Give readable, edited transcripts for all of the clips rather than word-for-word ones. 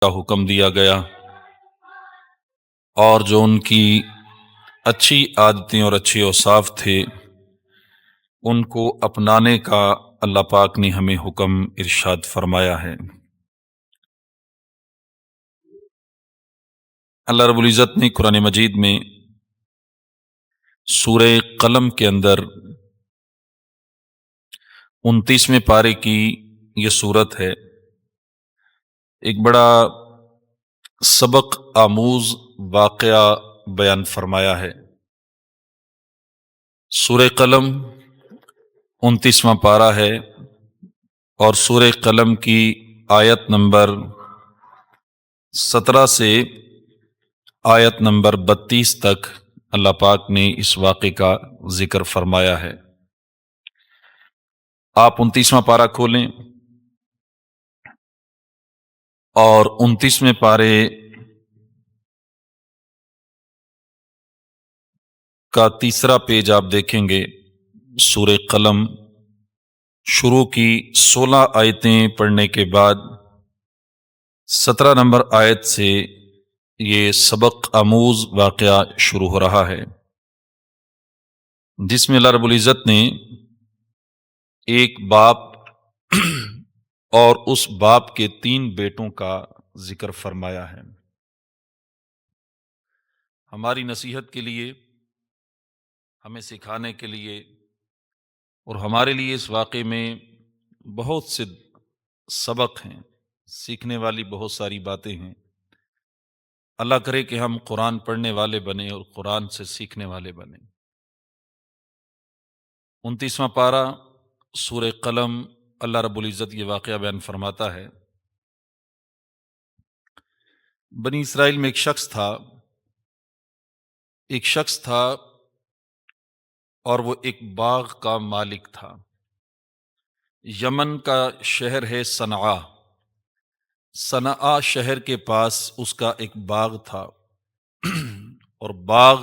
کا حکم دیا گیا اور جو ان کی اچھی عادتیں اور اچھے اوصاف تھے ان کو اپنانے کا اللہ پاک نے ہمیں حکم ارشاد فرمایا ہے۔ اللہ رب العزت نے قرآن مجید میں سورہ قلم کے اندر 29ویں پارے کی یہ صورت ہے، ایک بڑا سبق آموز واقعہ بیان فرمایا ہے۔ سورہ قلم 29واں پارہ ہے اور سورہ قلم کی آیت نمبر 17 سے آیت نمبر 32 تک اللہ پاک نے اس واقعے کا ذکر فرمایا ہے۔ آپ 29واں پارہ کھولیں اور 29ویں پارے کا تیسرا پیج آپ دیکھیں گے۔ سورہ قلم شروع کی 16 آیتیں پڑھنے کے بعد 17 نمبر آیت سے یہ سبق آموز واقعہ شروع ہو رہا ہے، جس میں اللہ رب العزت نے ایک باپ اور اس باپ کے 3 بیٹوں کا ذکر فرمایا ہے۔ ہماری نصیحت کے لیے، ہمیں سکھانے کے لیے اور ہمارے لیے اس واقعے میں بہت سے سبق ہیں، سیکھنے والی بہت ساری باتیں ہیں۔ اللہ کرے کہ ہم قرآن پڑھنے والے بنیں اور قرآن سے سیکھنے والے بنیں۔ 29واں پارہ سورہ قلم، اللہ رب العزت یہ واقعہ بیان فرماتا ہے۔ بنی اسرائیل میں ایک شخص تھا اور وہ ایک باغ کا مالک تھا۔ یمن کا شہر ہے صنعا شہر کے پاس اس کا ایک باغ تھا اور باغ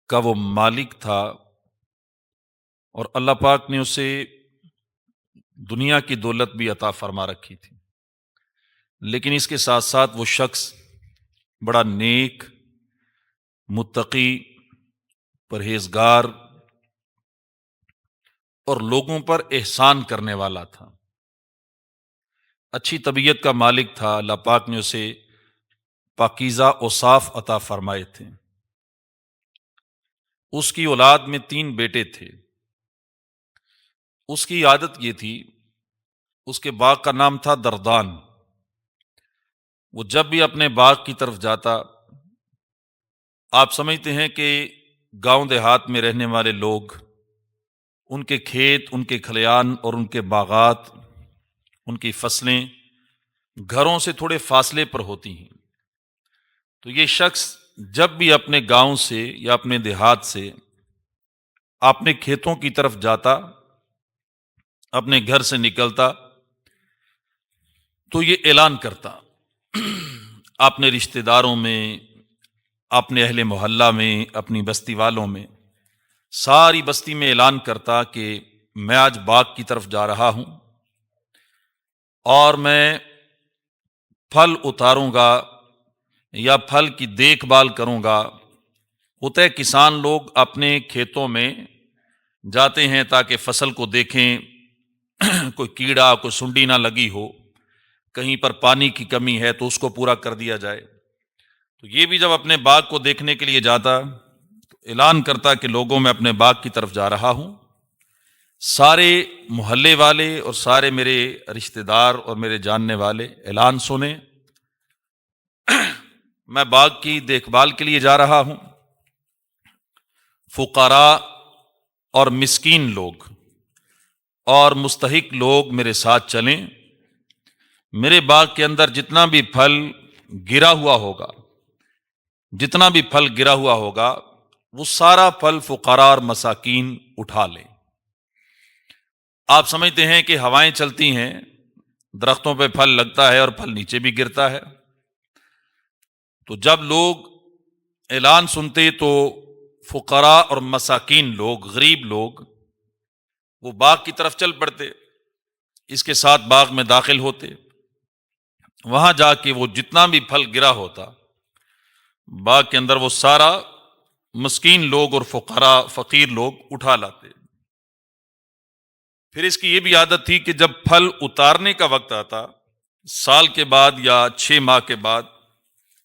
کا وہ مالک تھا، اور اللہ پاک نے اسے دنیا کی دولت بھی عطا فرما رکھی تھی، لیکن اس کے ساتھ ساتھ وہ شخص بڑا نیک، متقی، پرہیزگار اور لوگوں پر احسان کرنے والا تھا، اچھی طبیعت کا مالک تھا۔ اللہ پاک نے اسے پاکیزہ اوصاف عطا فرمائے تھے۔ اس کی اولاد میں 3 بیٹے تھے۔ اس کی عادت یہ تھی، اس کے باغ کا نام تھا دردان۔ وہ جب بھی اپنے باغ کی طرف جاتا، آپ سمجھتے ہیں کہ گاؤں دیہات میں رہنے والے لوگ، ان کے کھیت، ان کے کھلیان اور ان کے باغات، ان کی فصلیں گھروں سے تھوڑے فاصلے پر ہوتی ہیں، تو یہ شخص جب بھی اپنے گاؤں سے یا اپنے دیہات سے اپنے کھیتوں کی طرف جاتا، اپنے گھر سے نکلتا، تو یہ اعلان کرتا اپنے رشتہ داروں میں، اپنے اہل محلہ میں، اپنی بستی والوں میں، ساری بستی میں اعلان کرتا کہ میں آج باغ کی طرف جا رہا ہوں اور میں پھل اتاروں گا یا پھل کی دیکھ بھال کروں گا۔ ہوتا ہے کسان لوگ اپنے کھیتوں میں جاتے ہیں تاکہ فصل کو دیکھیں، کوئی کیڑا، کوئی سنڈی نہ لگی ہو، کہیں پر پانی کی کمی ہے تو اس کو پورا کر دیا جائے۔ تو یہ بھی جب اپنے باغ کو دیکھنے کے لیے جاتا تو اعلان کرتا کہ لوگوں میں اپنے باغ کی طرف جا رہا ہوں، سارے محلے والے اور سارے میرے رشتہ دار اور میرے جاننے والے اعلان سنیں، میں باغ کی دیکھ بھال کے لیے جا رہا ہوں۔ فقراء اور مسکین لوگ اور مستحق لوگ میرے ساتھ چلیں۔ میرے باغ کے اندر جتنا بھی پھل گرا ہوا ہوگا وہ سارا پھل فقراء اور مساکین اٹھا لیں۔ آپ سمجھتے ہیں کہ ہوائیں چلتی ہیں، درختوں پہ پھل لگتا ہے اور پھل نیچے بھی گرتا ہے، تو جب لوگ اعلان سنتے تو فقراء اور مساکین لوگ، غریب لوگ، وہ باغ کی طرف چل پڑتے، اس کے ساتھ باغ میں داخل ہوتے وہاں جا کے وہ جتنا بھی پھل گرا ہوتا باغ کے اندر وہ سارا مسکین لوگ اور فقراء فقیر لوگ اٹھا لاتے۔ پھر اس کی یہ بھی عادت تھی کہ جب پھل اتارنے کا وقت آتا، سال کے بعد یا 6 ماہ کے بعد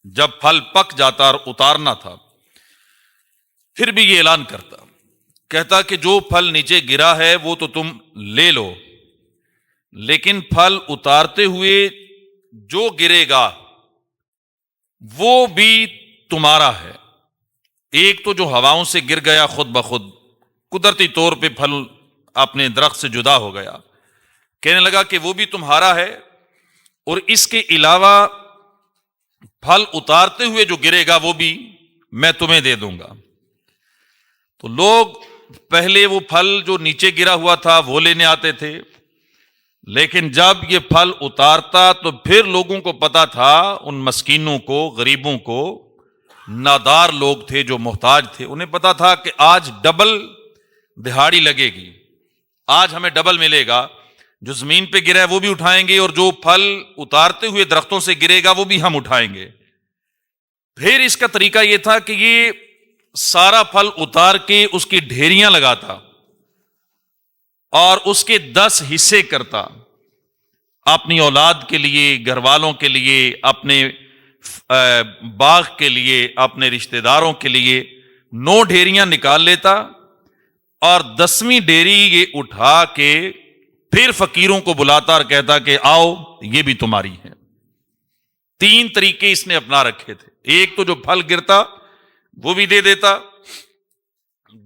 جب پھل پک جاتا اور اتارنا تھا، پھر بھی یہ اعلان کرتا، کہتا کہ جو پھل نیچے گرا ہے وہ تو تم لے لو، لیکن پھل اتارتے ہوئے جو گرے گا وہ بھی تمہارا ہے۔ ایک تو جو ہواؤں سے گر گیا خود بخود، قدرتی طور پہ پھل اپنے درخت سے جدا ہو گیا، کہنے لگا کہ وہ بھی تمہارا ہے، اور اس کے علاوہ پھل اتارتے ہوئے جو گرے گا وہ بھی میں تمہیں دے دوں گا۔ تو لوگ پہلے وہ پھل جو نیچے گرا ہوا تھا وہ لینے آتے تھے، لیکن جب یہ پھل اتارتا تو پھر لوگوں کو پتا تھا، ان مسکینوں کو، غریبوں کو، نادار لوگ تھے جو محتاج تھے، انہیں پتا تھا کہ آج ڈبل دہاڑی لگے گی، آج ہمیں ڈبل ملے گا، جو زمین پہ گرا ہے وہ بھی اٹھائیں گے، اور جو پھل اتارتے ہوئے درختوں سے گرے گا وہ بھی ہم اٹھائیں گے۔ پھر اس کا طریقہ یہ تھا کہ یہ سارا پھل اتار کے اس کی ڈھیریاں لگاتا اور اس کے 10 حصے کرتا، اپنی اولاد کے لیے، گھر والوں کے لیے، اپنے باغ کے لیے، اپنے رشتہ داروں کے لیے 9 ڈھیریاں نکال لیتا، اور 10ویں ڈھیری یہ اٹھا کے پھر فقیروں کو بلاتا اور کہتا کہ آؤ یہ بھی تمہاری ہے۔ 3 طریقے اس نے اپنا رکھے تھے، ایک تو جو پھل گرتا وہ بھی دے دیتا،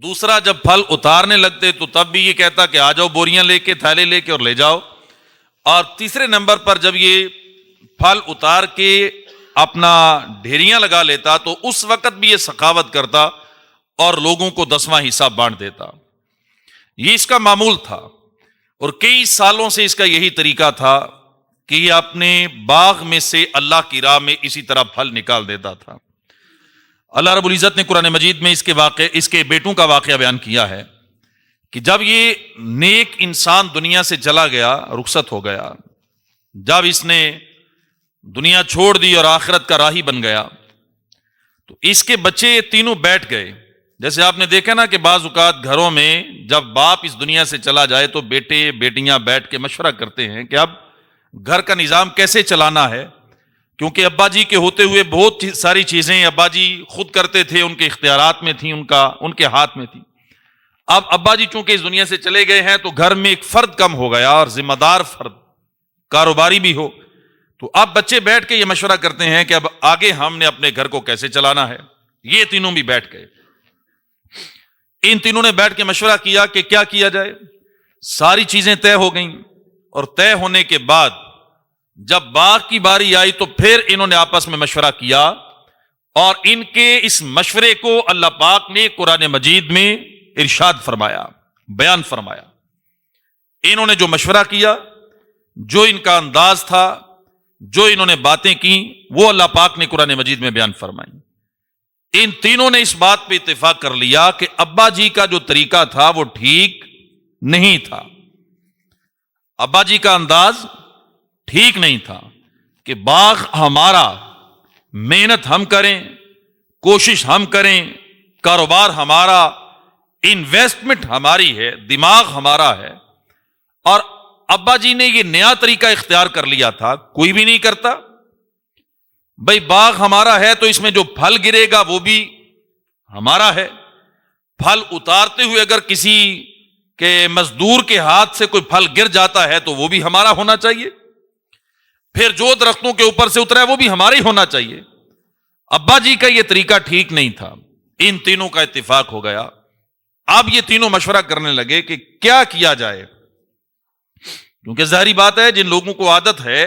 دوسرا جب پھل اتارنے لگتے تو تب بھی یہ کہتا کہ آ جاؤ بوریاں لے کے، تھیلے لے کے اور لے جاؤ، اور تیسرے نمبر پر جب یہ پھل اتار کے اپنا ڈھیریاں لگا لیتا تو اس وقت بھی یہ سخاوت کرتا اور لوگوں کو 10واں حصہ بانٹ دیتا۔ یہ اس کا معمول تھا، اور کئی سالوں سے اس کا یہی طریقہ تھا کہ یہ اپنے باغ میں سے اللہ کی راہ میں اسی طرح پھل نکال دیتا تھا۔ اللہ رب العزت نے قرآن مجید میں اس کے بیٹوں کا واقعہ بیان کیا ہے کہ جب یہ نیک انسان دنیا سے چلا گیا، رخصت ہو گیا، جب اس نے دنیا چھوڑ دی اور آخرت کا راہی بن گیا، تو اس کے بچے یہ تینوں بیٹھ گئے۔ جیسے آپ نے دیکھا نا کہ بعض اوقات گھروں میں جب باپ اس دنیا سے چلا جائے تو بیٹے بیٹیاں بیٹھ کے مشورہ کرتے ہیں کہ اب گھر کا نظام کیسے چلانا ہے، کیونکہ ابا جی کے ہوتے ہوئے بہت ساری چیزیں ابا جی خود کرتے تھے، ان کے اختیارات میں تھیں، ان کے ہاتھ میں تھی۔ اب ابا جی چونکہ اس دنیا سے چلے گئے ہیں تو گھر میں ایک فرد کم ہو گیا، اور ذمہ دار فرد، کاروباری بھی ہو، تو اب بچے بیٹھ کے یہ مشورہ کرتے ہیں کہ اب آگے ہم نے اپنے گھر کو کیسے چلانا ہے۔ یہ تینوں بھی بیٹھ گئے، ان تینوں نے بیٹھ کے مشورہ کیا کہ کیا کیا جائے۔ ساری چیزیں طے ہو گئیں، اور طے ہونے کے بعد جب باغ کی باری آئی تو پھر انہوں نے آپس میں مشورہ کیا، اور ان کے اس مشورے کو اللہ پاک نے قرآن مجید میں ارشاد فرمایا، بیان فرمایا۔ انہوں نے جو مشورہ کیا، جو ان کا انداز تھا، جو انہوں نے باتیں کی، وہ اللہ پاک نے قرآن مجید میں بیان فرمائی۔ ان تینوں نے اس بات پہ اتفاق کر لیا کہ ابا جی کا جو طریقہ تھا وہ ٹھیک نہیں تھا، ابا جی کا انداز ٹھیک نہیں تھا، کہ باغ ہمارا، محنت ہم کریں، کوشش ہم کریں، کاروبار ہمارا، انویسٹمنٹ ہماری ہے، دماغ ہمارا ہے، اور ابا جی نے یہ نیا طریقہ اختیار کر لیا تھا، کوئی بھی نہیں کرتا۔ بھائی باغ ہمارا ہے تو اس میں جو پھل گرے گا وہ بھی ہمارا ہے، پھل اتارتے ہوئے اگر کسی کے مزدور کے ہاتھ سے کوئی پھل گر جاتا ہے تو وہ بھی ہمارا ہونا چاہیے، پھر جو درختوں کے اوپر سے اترا ہے وہ بھی ہمارا ہی ہونا چاہیے۔ ابا جی کا یہ طریقہ ٹھیک نہیں تھا، ان تینوں کا اتفاق ہو گیا۔ اب یہ تینوں مشورہ کرنے لگے کہ کیا کیا جائے، کیونکہ ظاہری بات ہے جن لوگوں کو عادت ہے،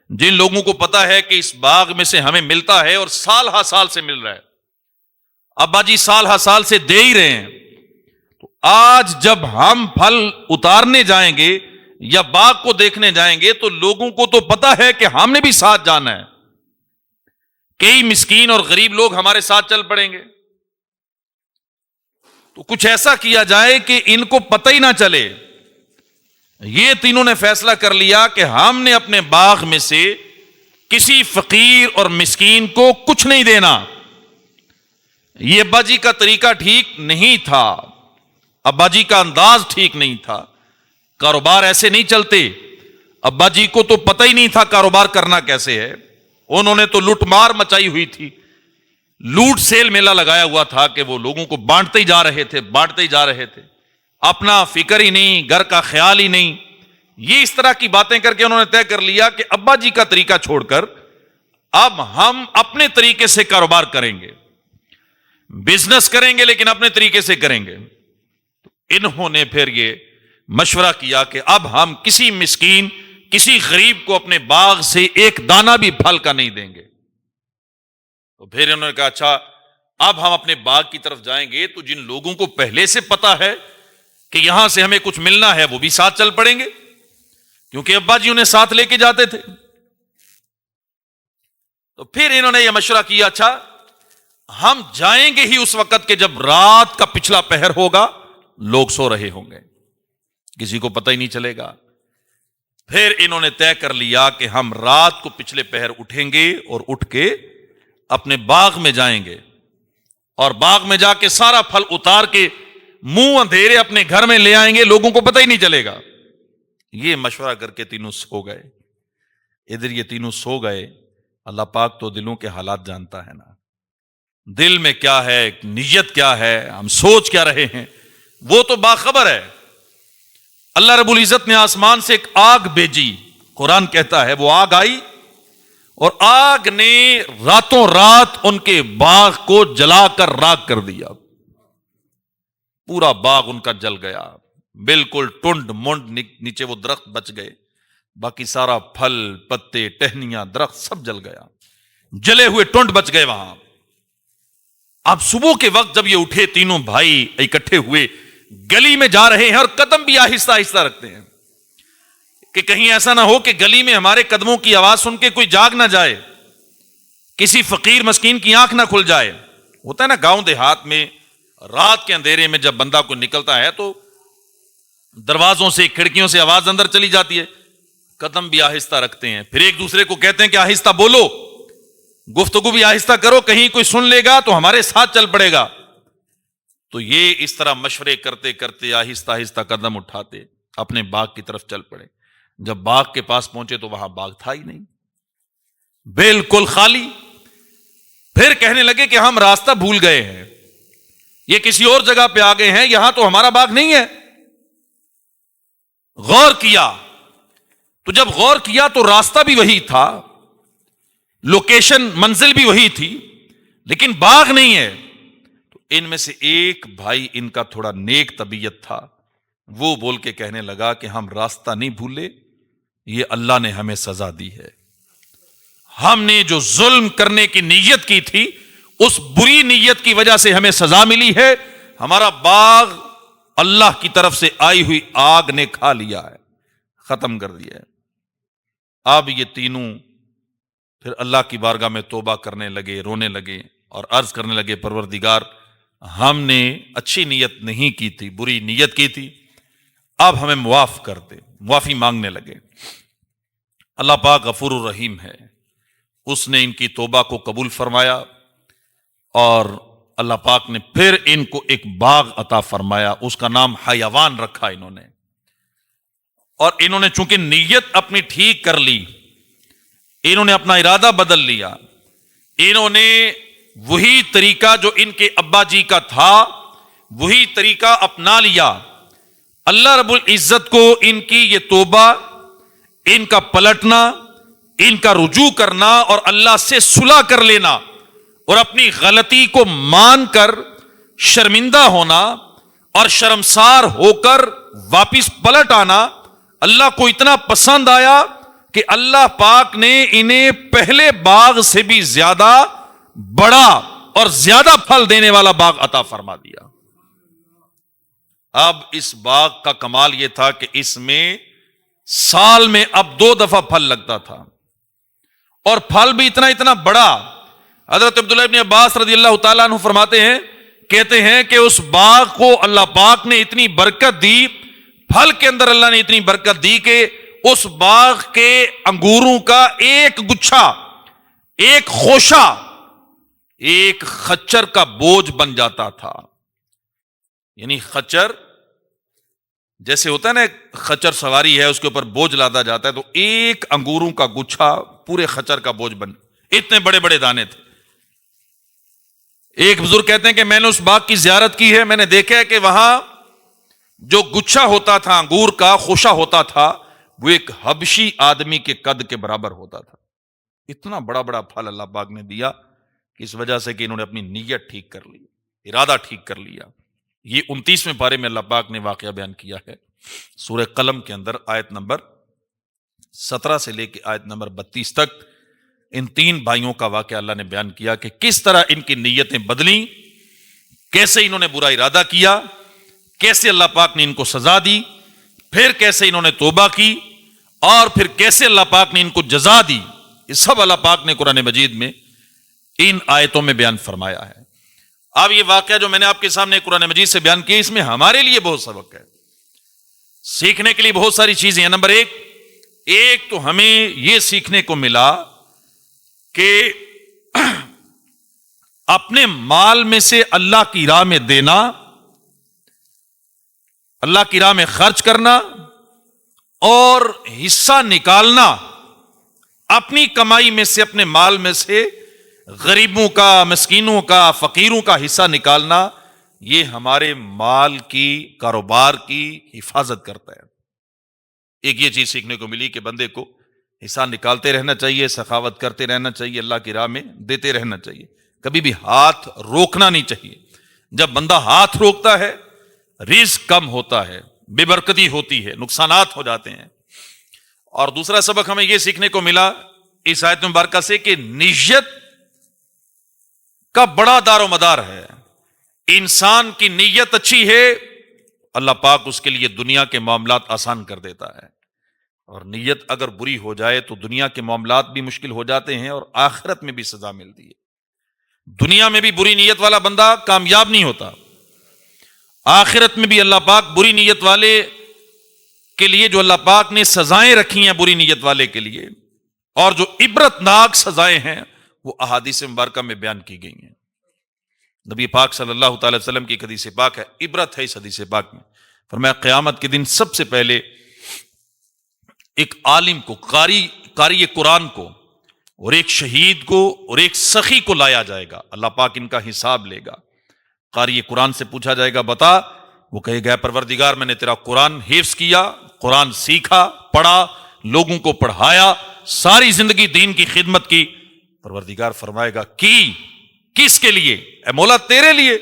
جن لوگوں کو پتا ہے کہ اس باغ میں سے ہمیں ملتا ہے اور سال ہا سال سے مل رہا ہے، ابا جی سال ہا سال سے دے ہی رہے ہیں، تو آج جب ہم پھل اتارنے جائیں گے یا باغ کو دیکھنے جائیں گے تو لوگوں کو تو پتا ہے کہ ہم نے بھی ساتھ جانا ہے، کئی مسکین اور غریب لوگ ہمارے ساتھ چل پڑیں گے، تو کچھ ایسا کیا جائے کہ ان کو پتہ ہی نہ چلے۔ یہ تینوں نے فیصلہ کر لیا کہ ہم نے اپنے باغ میں سے کسی فقیر اور مسکین کو کچھ نہیں دینا. یہ ابا جی کا طریقہ ٹھیک نہیں تھا, ابا جی کا انداز ٹھیک نہیں تھا, کاروبار ایسے نہیں چلتے. ابا جی کو تو پتہ ہی نہیں تھا کاروبار کرنا کیسے ہے. انہوں نے تو لوٹ مار مچائی ہوئی تھی, لوٹ سیل میلہ لگایا ہوا تھا کہ وہ لوگوں کو بانٹتے ہی جا رہے تھے, اپنا فکر ہی نہیں, گھر کا خیال ہی نہیں. یہ اس طرح کی باتیں کر کے انہوں نے طے کر لیا کہ ابا جی کا طریقہ چھوڑ کر اب ہم اپنے طریقے سے کاروبار کریں گے, بزنس کریں گے لیکن اپنے طریقے سے کریں گے. انہوں نے پھر یہ مشورہ کیا کہ اب ہم کسی مسکین, کسی غریب کو اپنے باغ سے ایک دانہ بھی پھل کا نہیں دیں گے. تو پھر انہوں نے کہا اچھا اب ہم اپنے باغ کی طرف جائیں گے تو جن لوگوں کو پہلے سے پتا ہے کہ یہاں سے ہمیں کچھ ملنا ہے وہ بھی ساتھ چل پڑیں گے, کیونکہ ابا جی انہیں ساتھ لے کے جاتے تھے. تو پھر انہوں نے یہ مشورہ کیا اچھا ہم جائیں گے ہی اس وقت کہ جب رات کا پچھلا پہر ہوگا, لوگ سو رہے ہوں گے, کسی کو پتہ ہی نہیں چلے گا. پھر انہوں نے طے کر لیا کہ ہم رات کو پچھلے پہر اٹھیں گے اور اٹھ کے اپنے باغ میں جائیں گے اور باغ میں جا کے سارا پھل اتار کے منہ اندھیرے اپنے گھر میں لے آئیں گے, لوگوں کو پتہ ہی نہیں چلے گا. یہ مشورہ کر کے تینوں سو گئے. ادھر یہ تینوں سو گئے. اللہ پاک تو دلوں کے حالات جانتا ہے نا, دل میں کیا ہے, نیت کیا ہے, ہم سوچ کیا رہے ہیں, وہ تو باخبر ہے. اللہ رب العزت نے آسمان سے ایک آگ بھیجی, قرآن کہتا ہے وہ آگ آئی اور آگ نے راتوں رات ان کے باغ کو جلا کر راکھ کر دیا. پورا باغ ان کا جل گیا, بالکل ٹنڈ منڈ, نیچے وہ درخت بچ گئے, باقی سارا پھل پتے ٹہنیاں درخت سب جل گیا, جلے ہوئے ٹنڈ بچ گئے وہاں. اب صبح کے وقت جب یہ اٹھے تینوں بھائی اکٹھے ہوئے, گلی میں جا رہے ہیں اور قدم بھی آہستہ آہستہ رکھتے ہیں کہ کہیں ایسا نہ ہو کہ گلی میں ہمارے قدموں کی آواز سن کے کوئی جاگ نہ جائے, کسی فقیر مسکین کی آنکھ نہ کھل جائے. ہوتا ہے نا گاؤں دیہات میں رات کے اندھیرے میں جب بندہ کوئی نکلتا ہے تو دروازوں سے کھڑکیوں سے آواز اندر چلی جاتی ہے, قدم بھی آہستہ رکھتے ہیں. پھر ایک دوسرے کو کہتے ہیں کہ آہستہ بولو, گفتگو بھی آہستہ کرو, کہیں کوئی سن لے گا تو ہمارے ساتھ چل پڑے گا. تو یہ اس طرح مشورے کرتے کرتے آہستہ آہستہ قدم اٹھاتے اپنے باغ کی طرف چل پڑے. جب باغ کے پاس پہنچے تو وہاں باغ تھا ہی نہیں, بالکل خالی. پھر کہنے لگے کہ ہم راستہ بھول گئے ہیں, یہ کسی اور جگہ پہ آ گئے ہیں, یہاں تو ہمارا باغ نہیں ہے. غور کیا تو جب غور کیا تو راستہ بھی وہی تھا, لوکیشن منزل بھی وہی تھی, لیکن باغ نہیں ہے. تو ان میں سے ایک بھائی ان کا تھوڑا نیک طبیعت تھا, وہ بول کے کہنے لگا کہ ہم راستہ نہیں بھولے, یہ اللہ نے ہمیں سزا دی ہے. ہم نے جو ظلم کرنے کی نیت کی تھی اس بری نیت کی وجہ سے ہمیں سزا ملی ہے. ہمارا باغ اللہ کی طرف سے آئی ہوئی آگ نے کھا لیا ہے, ختم کر دیا ہے. اب یہ تینوں پھر اللہ کی بارگاہ میں توبہ کرنے لگے, رونے لگے اور عرض کرنے لگے پروردگار ہم نے اچھی نیت نہیں کی تھی, بری نیت کی تھی, اب ہمیں معاف کر دے. معافی مانگنے لگے. اللہ پاک غفور الرحیم ہے, اس نے ان کی توبہ کو قبول فرمایا اور اللہ پاک نے پھر ان کو ایک باغ عطا فرمایا, اس کا نام حیوان رکھا انہوں نے. اور انہوں نے چونکہ نیت اپنی ٹھیک کر لی, انہوں نے اپنا ارادہ بدل لیا, انہوں نے وہی طریقہ جو ان کے ابا جی کا تھا وہی طریقہ اپنا لیا. اللہ رب العزت کو ان کی یہ توبہ, ان کا پلٹنا, ان کا رجوع کرنا اور اللہ سے صلح کر لینا اور اپنی غلطی کو مان کر شرمندہ ہونا اور شرمسار ہو کر واپس پلٹ آنا اللہ کو اتنا پسند آیا کہ اللہ پاک نے انہیں پہلے باغ سے بھی زیادہ بڑا اور زیادہ پھل دینے والا باغ عطا فرما دیا. اب اس باغ کا کمال یہ تھا کہ اس میں سال میں اب 2 دفعہ پھل لگتا تھا اور پھل بھی اتنا بڑا. حضرت عبداللہ ابن عباس رضی اللہ تعالیٰ عنہ فرماتے ہیں, کہتے ہیں کہ اس باغ کو اللہ پاک نے اتنی برکت دی, پھل کے اندر اللہ نے اتنی برکت دی کہ اس باغ کے انگوروں کا ایک گچھا، ایک خوشہ، ایک خچر کا بوجھ بن جاتا تھا. یعنی خچر جیسے ہوتا ہے نا، خچر سواری ہے، اس کے اوپر بوجھ لادا جاتا ہے، تو ایک انگوروں کا گچھا پورے خچر کا بوجھ بن، اتنے بڑے بڑے دانے تھے. ایک بزرگ کہتے ہیں کہ میں نے اس باغ کی زیارت کی ہے، میں نے دیکھا ہے کہ وہاں جو گچھا ہوتا تھا انگور کا، خوشہ ہوتا تھا، وہ ایک حبشی آدمی کے قد کے برابر ہوتا تھا. اتنا بڑا بڑا پھل اللہ پاک نے دیا، اس وجہ سے کہ انہوں نے اپنی نیت ٹھیک کر لی، ارادہ ٹھیک کر لیا. یہ 29ویں پارے میں اللہ پاک نے واقعہ بیان کیا ہے سورہ قلم کے اندر، آیت نمبر 17 سے لے کے آیت نمبر 32 تک. ان تین بھائیوں کا واقعہ اللہ نے بیان کیا کہ کس طرح ان کی نیتیں بدلیں، کیسے انہوں نے برا ارادہ کیا، کیسے اللہ پاک نے ان کو سزا دی، پھر کیسے انہوں نے توبہ کی، اور پھر کیسے اللہ پاک نے ان کو جزا دی. یہ سب اللہ پاک نے قرآن مجید میں ان آیتوں میں بیان فرمایا ہے. اب یہ واقعہ جو میں نے آپ کے سامنے قرآن مجید سے بیان کیا، اس میں ہمارے لیے بہت سبق ہے، سیکھنے کے لیے بہت ساری چیزیں ہیں. نمبر ایک تو ہمیں یہ سیکھنے کو ملا کہ اپنے مال میں سے اللہ کی راہ میں دینا، اللہ کی راہ میں خرچ کرنا اور حصہ نکالنا، اپنی کمائی میں سے، اپنے مال میں سے غریبوں کا، مسکینوں کا، فقیروں کا حصہ نکالنا، یہ ہمارے مال کی، کاروبار کی حفاظت کرتا ہے. ایک یہ چیز سیکھنے کو ملی کہ بندے کو حصہ نکالتے رہنا چاہیے، سخاوت کرتے رہنا چاہیے، اللہ کی راہ میں دیتے رہنا چاہیے، کبھی بھی ہاتھ روکنا نہیں چاہیے. جب بندہ ہاتھ روکتا ہے، رزق کم ہوتا ہے، بے برکتی ہوتی ہے، نقصانات ہو جاتے ہیں. اور دوسرا سبق ہمیں یہ سیکھنے کو ملا اس آیت مبارکہ سے کہ نیت کا بڑا دار و مدار ہے. انسان کی نیت اچھی ہے، اللہ پاک اس کے لیے دنیا کے معاملات آسان کر دیتا ہے، اور نیت اگر بری ہو جائے تو دنیا کے معاملات بھی مشکل ہو جاتے ہیں اور آخرت میں بھی سزا ملتی ہے. دنیا میں بھی بری نیت والا بندہ کامیاب نہیں ہوتا، آخرت میں بھی اللہ پاک بری نیت والے کے لیے، جو اللہ پاک نے سزائیں رکھی ہیں بری نیت والے کے لیے، اور جو عبرت ناک سزائیں ہیں، وہ احادیث مبارکہ میں بیان کی گئی ہیں. نبی پاک صلی اللہ تعالی وسلم کی ایک حدیث پاک ہے، عبرت ہے اس حدیث پاک میں. فرمایا قیامت کے دن سب سے پہلے ایک عالم کو، قاری قرآن کو، اور ایک شہید کو، اور ایک سخی کو لایا جائے گا. اللہ پاک ان کا حساب لے گا. قاری قرآن سے پوچھا جائے گا بتا، وہ کہے گا پروردگار میں نے تیرا قرآن حفظ کیا، قرآن سیکھا، پڑھا، لوگوں کو پڑھایا، ساری زندگی دین کی خدمت کی. پروردگار فرمائے گا کی کس کے لیے؟ اے مولا تیرے لیے.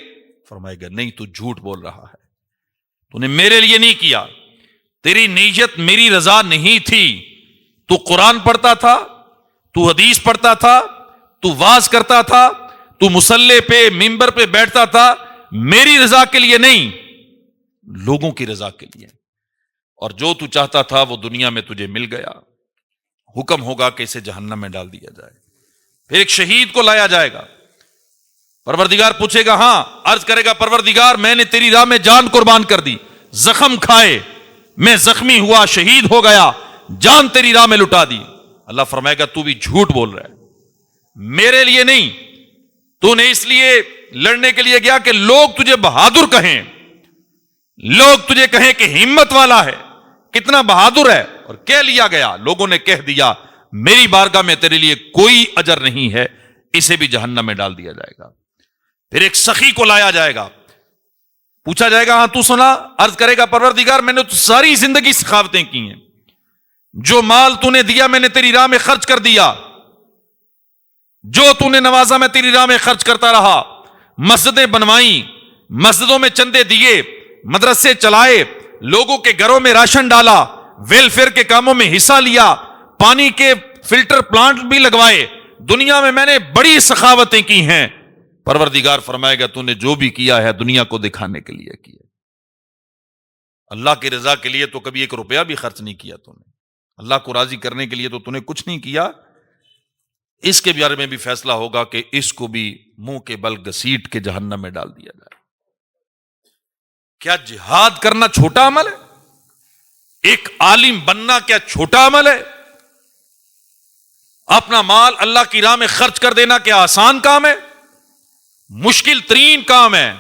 فرمائے گا نہیں، تو جھوٹ بول رہا ہے، تو نے میرے لیے نہیں کیا، تیری نیت میری رضا نہیں تھی. تو قرآن پڑھتا تھا، تو حدیث پڑھتا تھا، تو واز کرتا تھا، تو مصلی پہ، ممبر پہ بیٹھتا تھا، میری رضا کے لیے نہیں، لوگوں کی رضا کے لیے. اور جو تو چاہتا تھا وہ دنیا میں تجھے مل گیا. حکم ہوگا کہ اسے جہنم میں ڈال دیا جائے. پھر ایک شہید کو لایا جائے گا. پروردگار پوچھے گا، ہاں، عرض کرے گا پروردگار میں نے تیری راہ میں جان قربان کر دی، زخم کھائے، میں زخمی ہوا، شہید ہو گیا، جان تیری راہ میں لٹا دی. اللہ فرمائے گا تو بھی جھوٹ بول رہا ہے، میرے لیے نہیں، تو نے اس لیے لڑنے کے لیے گیا کہ لوگ تجھے بہادر کہیں، لوگ تجھے کہیں کہ ہمت والا ہے، کتنا بہادر ہے. اور کہہ لیا گیا، لوگوں نے کہہ دیا میری بارگاہ میں تیرے لیے کوئی اجر نہیں ہے، اسے بھی جہنم میں ڈال دیا جائے گا. پھر ایک سخی کو لایا جائے گا، پوچھا جائے گا ہاں تو سنا. عرض کرے گا پروردگار میں نے تو ساری زندگی سخاوتیں کی ہیں، جو مال تو نے دیا میں نے تیری راہ میں خرچ کر دیا، جو تو نے نوازا میں تیری راہ میں خرچ کرتا رہا، مسجدیں بنوائیں، مسجدوں میں چندے دیے، مدرسے چلائے، لوگوں کے گھروں میں راشن ڈالا، ویلفیئر کے کاموں میں حصہ لیا، پانی کے فلٹر پلانٹ بھی لگوائے، دنیا میں میں نے بڑی سخاوتیں کی ہیں. پروردگار فرمائے گا تو نے جو بھی کیا ہے دنیا کو دکھانے کے لیے کیا، اللہ کی رضا کے لیے تو کبھی ایک روپیہ بھی خرچ نہیں کیا. تو نے اللہ کو راضی کرنے کے لیے تو نے کچھ نہیں کیا. اس کے بارے میں بھی فیصلہ ہوگا کہ اس کو بھی منہ کے بل گھسیٹ کے جہنم میں ڈال دیا جائے. کیا جہاد کرنا چھوٹا عمل ہے؟ ایک عالم بننا کیا چھوٹا عمل ہے؟ اپنا مال اللہ کی راہ میں خرچ کر دینا کیا آسان کام ہے؟ مشکل ترین کام ہے،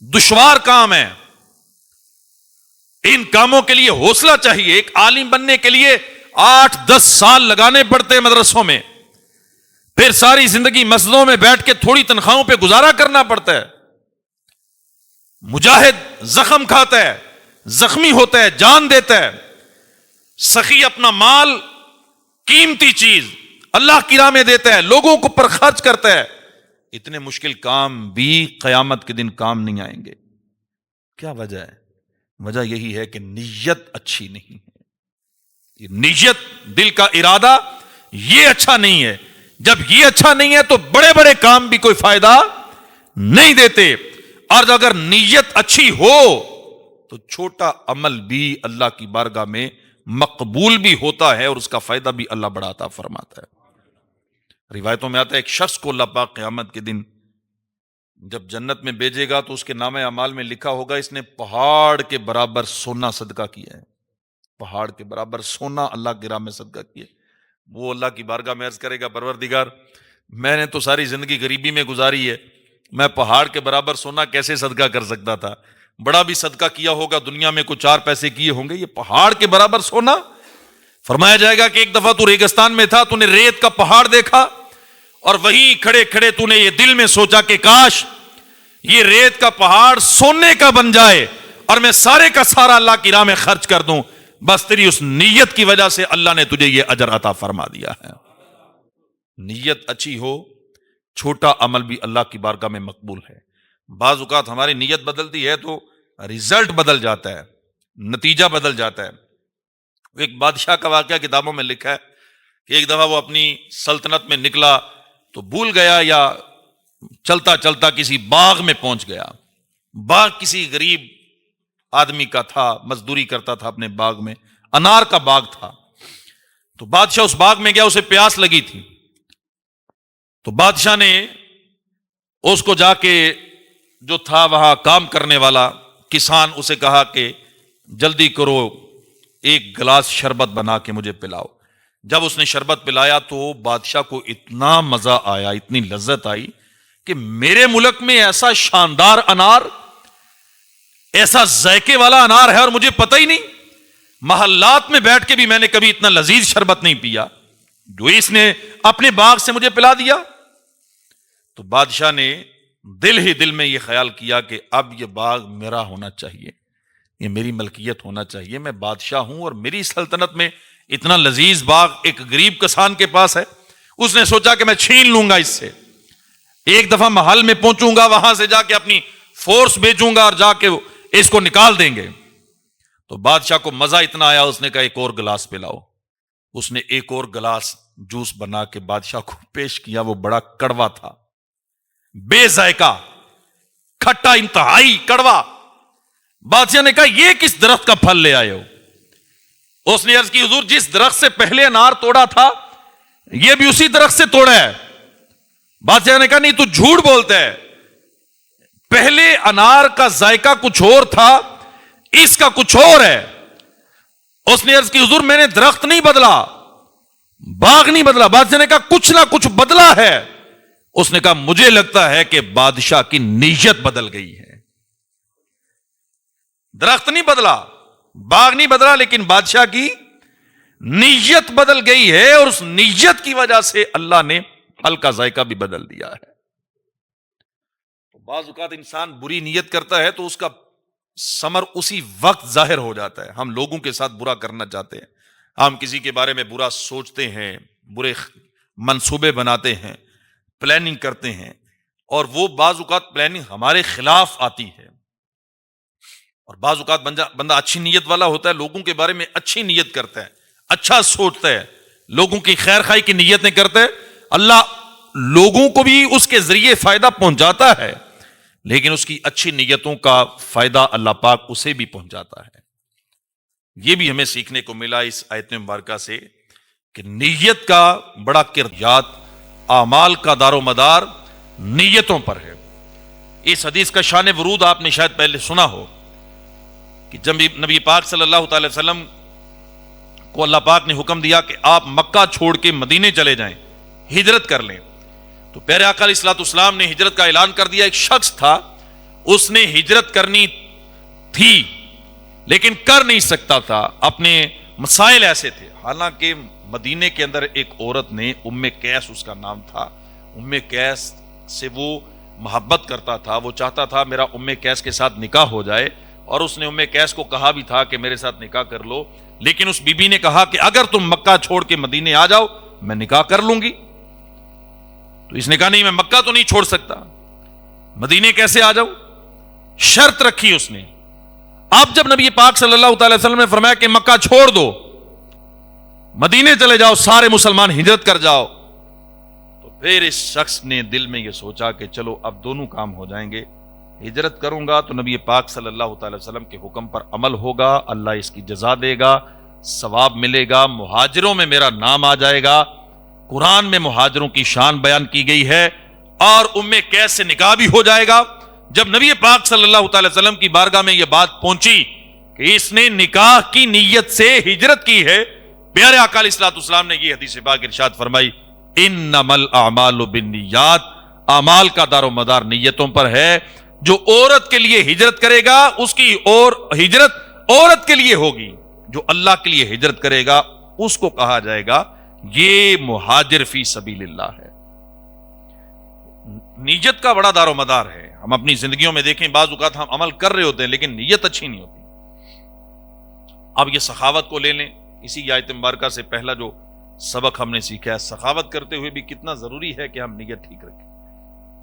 دشوار کام ہے۔ ان کاموں کے لیے حوصلہ چاہیے۔ ایک عالم بننے کے لیے 8-10 سال لگانے پڑتے ہیں مدرسوں میں، پھر ساری زندگی مسجدوں میں بیٹھ کے تھوڑی تنخواہوں پہ گزارا کرنا پڑتا ہے۔ مجاہد زخم کھاتا ہے، زخمی ہوتا ہے، جان دیتا ہے۔ سخی اپنا مال، قیمتی چیز اللہ کی راہ میں دیتا ہے، لوگوں کو پر خرچ کرتا ہے۔ اتنے مشکل کام بھی قیامت کے دن کام نہیں آئیں گے۔ کیا وجہ ہے؟ وجہ یہی ہے کہ نیت اچھی نہیں ہے۔ نیت، دل کا ارادہ یہ اچھا نہیں ہے۔ جب یہ اچھا نہیں ہے تو بڑے بڑے کام بھی کوئی فائدہ نہیں دیتے۔ اور اگر نیت اچھی ہو تو چھوٹا عمل بھی اللہ کی بارگاہ میں مقبول بھی ہوتا ہے اور اس کا فائدہ بھی اللہ بڑا عطا فرماتا ہے۔ روایتوں میں آتا ہے ایک شخص کو اللہ پاک قیامت کے دن جب جنت میں بھیجے گا تو اس کے نامہ اعمال میں لکھا ہوگا اس نے پہاڑ کے برابر سونا صدقہ کیا ہے۔ پہاڑ کے برابر سونا اللہ کی راہ میں صدقہ کیا۔ وہ اللہ کی بارگاہ میں عرض کرے گا پروردگار میں نے تو ساری زندگی غریبی میں گزاری ہے، میں پہاڑ کے برابر سونا کیسے صدقہ کر سکتا تھا؟ بڑا بھی صدقہ کیا ہوگا، دنیا میں کچھ 4 پیسے کیے ہوں گے، یہ پہاڑ کے برابر سونا؟ فرمایا جائے گا کہ ایک دفعہ تو ریگستان میں تھا، تو نے ریت کا پہاڑ دیکھا اور وہیں کھڑے کھڑے تو نے یہ دل میں سوچا کہ کاش یہ ریت کا پہاڑ سونے کا بن جائے اور میں سارے کا سارا اللہ کی راہ میں خرچ کر دوں۔ بس تیری اس نیت کی وجہ سے اللہ نے تجھے یہ اجر عطا فرما دیا ہے۔ نیت اچھی ہو، چھوٹا عمل بھی اللہ کی بارگاہ میں مقبول ہے۔ بعض اوقات ہماری نیت بدلتی ہے تو رزلٹ بدل جاتا ہے، نتیجہ بدل جاتا ہے۔ ایک بادشاہ کا واقعہ کتابوں میں لکھا ہے کہ ایک دفعہ وہ اپنی سلطنت میں نکلا تو بھول گیا یا چلتا چلتا کسی باغ میں پہنچ گیا۔ باغ کسی غریب آدمی کا تھا، مزدوری کرتا تھا اپنے باغ میں، انار کا باغ تھا۔ تو بادشاہ اس باغ میں گیا، اسے پیاس لگی تھی، تو بادشاہ نے اس کو جا کے جو تھا وہاں کام کرنے والا کسان، اسے کہا کہ جلدی کرو، ایک گلاس شربت بنا کے مجھے پلاؤ۔ جب اس نے شربت پلایا تو بادشاہ کو اتنا مزہ آیا، اتنی لذت آئی کہ میرے ملک میں ایسا شاندار انار، ایسا ذائقے والا انار ہے اور مجھے پتہ ہی نہیں، محلات میں بیٹھ کے بھی میں نے کبھی اتنا لذیذ شربت نہیں پیا جو اس نے اپنے باغ سے مجھے پلا دیا۔ تو بادشاہ نے دل ہی دل میں یہ خیال کیا کہ اب یہ باغ میرا ہونا چاہیے، یہ میری ملکیت ہونا چاہیے، میں بادشاہ ہوں اور میری سلطنت میں اتنا لذیذ باغ ایک غریب کسان کے پاس ہے۔ اس نے سوچا کہ میں چھین لوں گا اس سے، ایک دفعہ محل میں پہنچوں گا، وہاں سے جا کے اپنی فورس بھیجوں گا اور جا کے اس کو نکال دیں گے۔ تو بادشاہ کو مزہ اتنا آیا، اس نے کہا ایک اور گلاس پلاؤ۔ اس نے ایک اور گلاس جوس بنا کے بادشاہ کو پیش کیا، وہ بڑا کڑوا تھا، بے ذائقہ، کھٹا، انتہائی کڑوا۔ بادشاہ نے کہا یہ کس درخت کا پھل لے آئے ہو؟ اس نے عرض کی حضور جس درخت سے پہلے انار توڑا تھا یہ بھی اسی درخت سے توڑا ہے۔ بادشاہ نے کہا نہیں تو جھوٹ بولتا ہے، پہلے انار کا ذائقہ کچھ اور تھا، اس کا کچھ اور ہے۔ اس نے عرض کی حضور میں نے درخت نہیں بدلا، باغ نہیں بدلا۔ بادشاہ نے کہا کچھ نہ کچھ بدلا ہے۔ اس نے کہا مجھے لگتا ہے کہ بادشاہ کی نیت بدل گئی ہے۔ درخت نہیں بدلا، باغ نہیں بدلا، لیکن بادشاہ کی نیت بدل گئی ہے، اور اس نیت کی وجہ سے اللہ نے پھل کا ذائقہ بھی بدل دیا ہے۔ بعض اوقات انسان بری نیت کرتا ہے تو اس کا ثمر اسی وقت ظاہر ہو جاتا ہے۔ ہم لوگوں کے ساتھ برا کرنا چاہتے ہیں، ہم کسی کے بارے میں برا سوچتے ہیں، برے منصوبے بناتے ہیں، پلاننگ کرتے ہیں، اور وہ بعض اوقات پلاننگ ہمارے خلاف آتی ہے۔ اور بعض اوقات بندہ اچھی نیت والا ہوتا ہے، لوگوں کے بارے میں اچھی نیت کرتا ہے، اچھا سوچتا ہے، لوگوں کی خیر خواہی کی نیتیں کرتا ہے، اللہ لوگوں کو بھی اس کے ذریعے فائدہ پہنچاتا ہے، لیکن اس کی اچھی نیتوں کا فائدہ اللہ پاک اسے بھی پہنچاتا ہے۔ یہ بھی ہمیں سیکھنے کو ملا اس آیت مبارکہ سے کہ نیت کا بڑا کردار، اعمال کا دار و مدار نیتوں پر ہے۔ اس حدیث کا شان ورود آپ نے شاید پہلے سنا ہو کہ جب نبی پاک صلی اللہ تعالی وسلم کو اللہ پاک نے حکم دیا کہ آپ مکہ چھوڑ کے مدینے چلے جائیں، ہجرت کر لیں، تو پیارے آقا علیہ الصلوۃ والسلام نے ہجرت کا اعلان کر دیا۔ ایک شخص تھا، اس نے ہجرت کرنی تھی لیکن کر نہیں سکتا تھا، اپنے مسائل ایسے تھے۔ حالانکہ مدینے کے اندر ایک عورت نے، ام قیس اس کا نام تھا، ام قیس سے وہ محبت کرتا تھا، وہ چاہتا تھا میرا ام قیس کے ساتھ نکاح ہو جائے، اور اس نے ام قیس کو کہا بھی تھا کہ میرے ساتھ نکاح کر لو، لیکن اس بی بی نے کہا کہ اگر تم مکہ چھوڑ کے مدینے آ جاؤ میں نکاح کر لوں گی۔ تو اس نے کہا نہیں، میں مکہ تو نہیں چھوڑ سکتا، مدینے کیسے آ جاؤں؟ شرط رکھی اس نے۔ اب جب نبی پاک صلی اللہ تعالی وسلم نے فرمایا کہ مکہ چھوڑ دو، مدینے چلے جاؤ، سارے مسلمان ہجرت کر جاؤ، تو پھر اس شخص نے دل میں یہ سوچا کہ چلو اب دونوں کام ہو جائیں گے، ہجرت کروں گا تو نبی پاک صلی اللہ تعالی وسلم کے حکم پر عمل ہوگا، اللہ اس کی جزا دے گا، ثواب ملے گا، مہاجروں میں میرا نام آ جائے گا، قرآن میں مہاجروں کی شان بیان کی گئی ہے، اور ام قیس سے نکاح بھی ہو جائے گا۔ جب نبی پاک صلی اللہ تعالی وسلم کی بارگاہ میں یہ بات پہنچی کہ اس نے نکاح کی نیت سے ہجرت کی ہے، پیارے آقا علیہ الصلوۃ والسلام نے یہ حدیث پاک ارشاد فرمائی، انما الاعمال بالنیات، اعمال کا دار و مدار نیتوں پر ہے۔ جو عورت کے لیے ہجرت کرے گا اس کی اور ہجرت عورت کے لیے ہوگی، جو اللہ کے لیے ہجرت کرے گا اس کو کہا جائے گا یہ مہاجر فی سبیل اللہ ہے۔ نیت کا بڑا دار و مدار ہے۔ ہم اپنی زندگیوں میں دیکھیں، بعض اوقات ہم عمل کر رہے ہوتے ہیں لیکن نیت اچھی نہیں ہوتی۔ اب یہ سخاوت کو لے لیں، اسی آیت مبارکہ سے پہلا جو سبق ہم نے سیکھا ہے، سخاوت کرتے ہوئے بھی کتنا ضروری ہے کہ ہم نیت ٹھیک رکھیں۔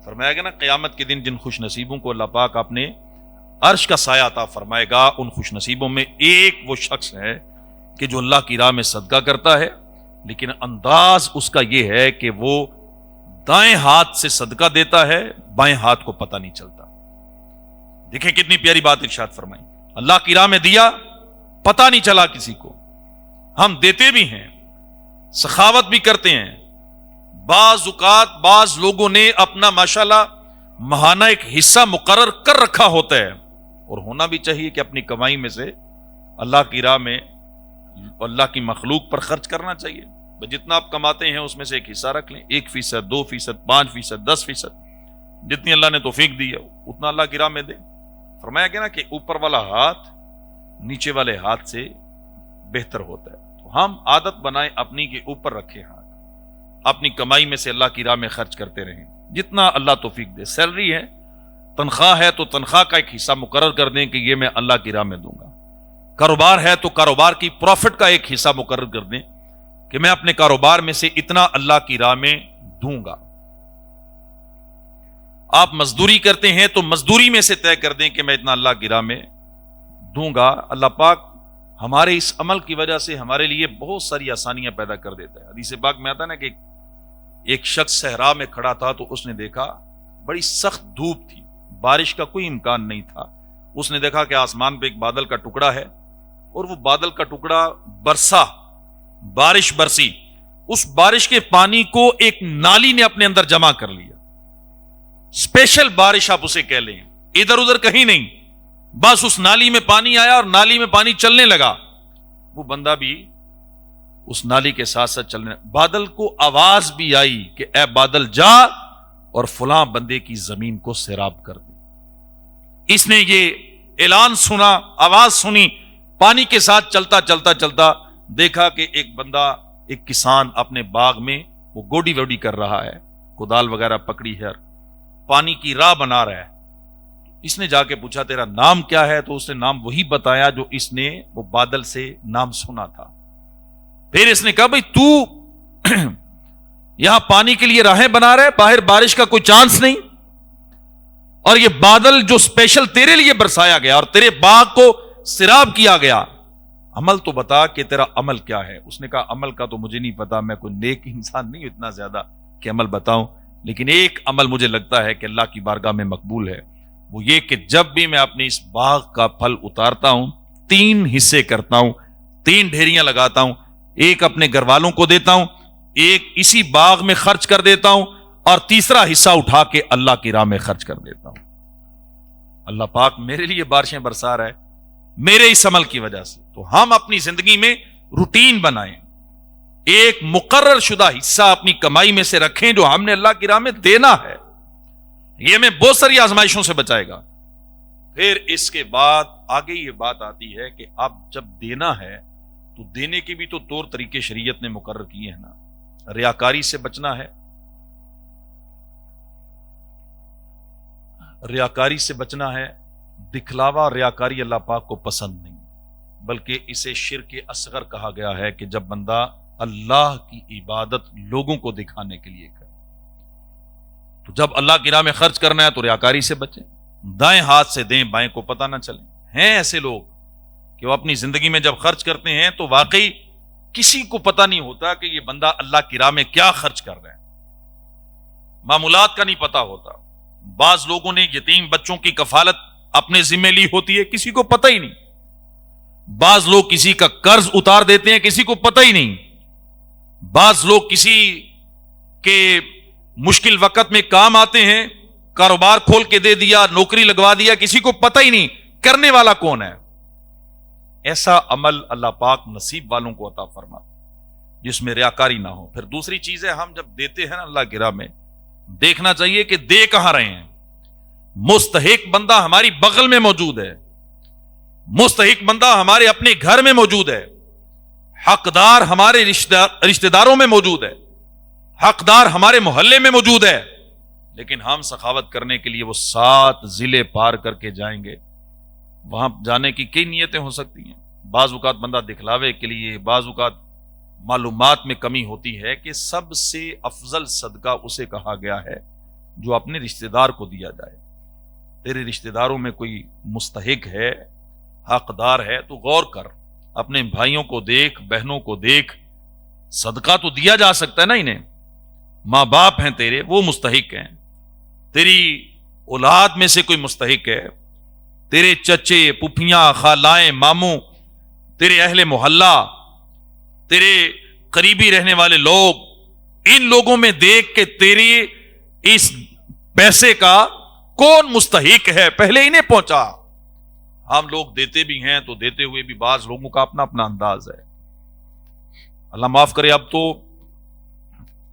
فرمایا گیا نا، قیامت کے دن جن خوش نصیبوں کو اللہ پاک اپنے عرش کا سایہ عطا فرمائے گا، ان خوش نصیبوں میں ایک وہ شخص ہے کہ جو اللہ کی راہ میں صدقہ کرتا ہے، لیکن انداز اس کا یہ ہے کہ وہ دائیں ہاتھ سے صدقہ دیتا ہے، بائیں ہاتھ کو پتہ نہیں چلتا۔ دیکھیں کتنی پیاری بات ارشاد فرمائی، اللہ کی راہ میں دیا، پتہ نہیں چلا کسی کو۔ ہم دیتے بھی ہیں، سخاوت بھی کرتے ہیں، بعض اوقات بعض لوگوں نے اپنا ماشاءاللہ ماہانہ ایک حصہ مقرر کر رکھا ہوتا ہے، اور ہونا بھی چاہیے کہ اپنی کمائی میں سے اللہ کی راہ میں اللہ کی مخلوق پر خرچ کرنا چاہیے۔ جتنا آپ کماتے ہیں اس میں سے ایک حصہ رکھ لیں، 1%، 2%، 5%، 10%، جتنی اللہ نے توفیق دی ہے اتنا اللہ کی راہ میں دیں۔ فرمایا گیا نا کہ اوپر والا ہاتھ نیچے والے ہاتھ سے بہتر ہوتا ہے، تو ہم عادت بنائیں اپنی کے اوپر رکھیں ہاتھ، اپنی کمائی میں سے اللہ کی راہ میں خرچ کرتے رہیں جتنا اللہ توفیق دے۔ سیلری ہے، تنخواہ ہے، تو تنخواہ کا ایک حصہ مقرر کر دیں کہ یہ میں اللہ کی راہ میں دوں گا۔ کاروبار ہے تو کاروبار کی پروفٹ کا ایک حصہ مقرر کر دیں کہ میں اپنے کاروبار میں سے اتنا اللہ کی راہ میں دوں گا۔ آپ مزدوری کرتے ہیں تو مزدوری میں سے طے کر دیں کہ میں اتنا اللہ کی راہ میں دوں گا۔ اللہ پاک ہمارے اس عمل کی وجہ سے ہمارے لیے بہت ساری آسانیاں پیدا کر دیتا ہے۔ حدیث پاک میں آتا ہے نا کہ ایک شخص صحرا میں کھڑا تھا تو اس نے دیکھا بڑی سخت دھوپ تھی، بارش کا کوئی امکان نہیں تھا۔ اس نے دیکھا کہ آسمان پہ ایک بادل کا ٹکڑا ہے، اور وہ بادل کا ٹکڑا برسا، بارش برسی، اس بارش کے پانی کو ایک نالی نے اپنے اندر جمع کر لیا۔ اسپیشل بارش آپ اسے کہہ لیں، ادھر ادھر کہیں نہیں، بس اس نالی میں پانی آیا اور نالی میں پانی چلنے لگا، وہ بندہ بھی اس نالی کے ساتھ ساتھ چلنے لگا۔ بادل کو آواز بھی آئی کہ اے بادل جا اور فلاں بندے کی زمین کو سیراب کر دے۔ اس نے یہ اعلان سنا، آواز سنی، پانی کے ساتھ چلتا چلتا چلتا دیکھا کہ ایک بندہ، ایک کسان اپنے باغ میں وہ گوڈی ووڈی کر رہا ہے، کدال وغیرہ پکڑی ہے، پانی کی راہ بنا رہا ہے۔ اس نے جا کے پوچھا تیرا نام کیا ہے؟ تو اس نے نام وہی بتایا جو اس نے وہ بادل سے نام سنا تھا۔ پھر اس نے کہا بھئی تو یہاں پانی کے لیے راہیں بنا رہے، باہر بارش کا کوئی چانس نہیں، اور یہ بادل جو اسپیشل تیرے لیے برسایا گیا اور تیرے باغ کو سیراب کیا گیا، عمل تو بتا کہ تیرا عمل کیا ہے۔ اس نے کہا عمل کا تو مجھے نہیں پتا، میں کوئی نیک انسان نہیں اتنا زیادہ کہ عمل بتاؤں، لیکن ایک عمل مجھے لگتا ہے کہ اللہ کی بارگاہ میں مقبول ہے، وہ یہ کہ جب بھی میں اپنے اس باغ کا پھل اتارتا ہوں 3 حصے کرتا ہوں، 3 ڈھیریاں لگاتا ہوں، ایک اپنے گھر والوں کو دیتا ہوں، ایک اسی باغ میں خرچ کر دیتا ہوں، اور تیسرا حصہ اٹھا کے اللہ کی راہ میں خرچ کر دیتا ہوں۔ اللہ پاک میرے لیے بارشیں برسا رہا ہے، میرے اس عمل کی وجہ سے. تو ہم اپنی زندگی میں روٹین بنائیں, ایک مقرر شدہ حصہ اپنی کمائی میں سے رکھیں جو ہم نے اللہ کی راہ میں دینا ہے. یہ ہمیں بہت ساری آزمائشوں سے بچائے گا. پھر اس کے بعد آگے یہ بات آتی ہے کہ اب جب دینا ہے تو دینے کے بھی تو طور طریقے شریعت نے مقرر کیے ہیں نا. ریاکاری سے بچنا ہے, ریاکاری سے بچنا ہے. دکھلاوا ریاکاری اللہ پاک کو پسند نہیں, بلکہ اسے شرک اصغر کہا گیا ہے کہ جب بندہ اللہ کی عبادت لوگوں کو دکھانے کے لیے کرے. تو جب اللہ کی راہ میں خرچ کرنا ہے تو ریاکاری سے بچیں. دائیں ہاتھ سے دیں, بائیں کو پتہ نہ چلے. ہیں ایسے لوگ کہ وہ اپنی زندگی میں جب خرچ کرتے ہیں تو واقعی کسی کو پتہ نہیں ہوتا کہ یہ بندہ اللہ کی راہ میں کیا خرچ کر رہے ہیں, معمولات کا نہیں پتہ ہوتا. بعض لوگوں نے یتیم بچوں کی کفالت اپنے ذمہ لی ہوتی ہے, کسی کو پتہ ہی نہیں. بعض لوگ کسی کا قرض اتار دیتے ہیں, کسی کو پتہ ہی نہیں. بعض لوگ کسی کے مشکل وقت میں کام آتے ہیں, کاروبار کھول کے دے دیا, نوکری لگوا دیا, کسی کو پتہ ہی نہیں کرنے والا کون ہے. ایسا عمل اللہ پاک نصیب والوں کو عطا فرما جس میں ریاکاری نہ ہو. پھر دوسری چیز ہے, ہم جب دیتے ہیں نا اللہ کی راہ میں, دیکھنا چاہیے کہ دے کہاں رہے ہیں. مستحق بندہ ہماری بغل میں موجود ہے, مستحق بندہ ہمارے اپنے گھر میں موجود ہے, حقدار ہمارے رشتہ داروں میں موجود ہے, حقدار ہمارے محلے میں موجود ہے. لیکن ہم سخاوت کرنے کے لیے وہ 7 ضلع پار کر کے جائیں گے. وہاں جانے کی کئی نیتیں ہو سکتی ہیں. بعض اوقات بندہ دکھلاوے کے لیے, بعض اوقات معلومات میں کمی ہوتی ہے کہ سب سے افضل صدقہ اسے کہا گیا ہے جو اپنے رشتہ دار کو دیا جائے. تیرے رشتہ داروں میں کوئی مستحق ہے, حقدار ہے, تو غور کر, اپنے بھائیوں کو دیکھ, بہنوں کو دیکھ. صدقہ تو دیا جا سکتا ہے نا انہیں. ماں باپ ہیں تیرے, وہ مستحق ہیں. تیری اولاد میں سے کوئی مستحق ہے, تیرے چچے, پھپھیاں, خالائیں, ماموں, تیرے اہل محلہ, تیرے قریبی رہنے والے لوگ, ان لوگوں میں دیکھ کے تیری اس پیسے کا کون مستحق ہے, پہلے انہیں پہنچا. ہم لوگ دیتے بھی ہیں تو دیتے ہوئے بھی بعض لوگوں کا اپنا اپنا انداز ہے. اللہ معاف کرے. اب تو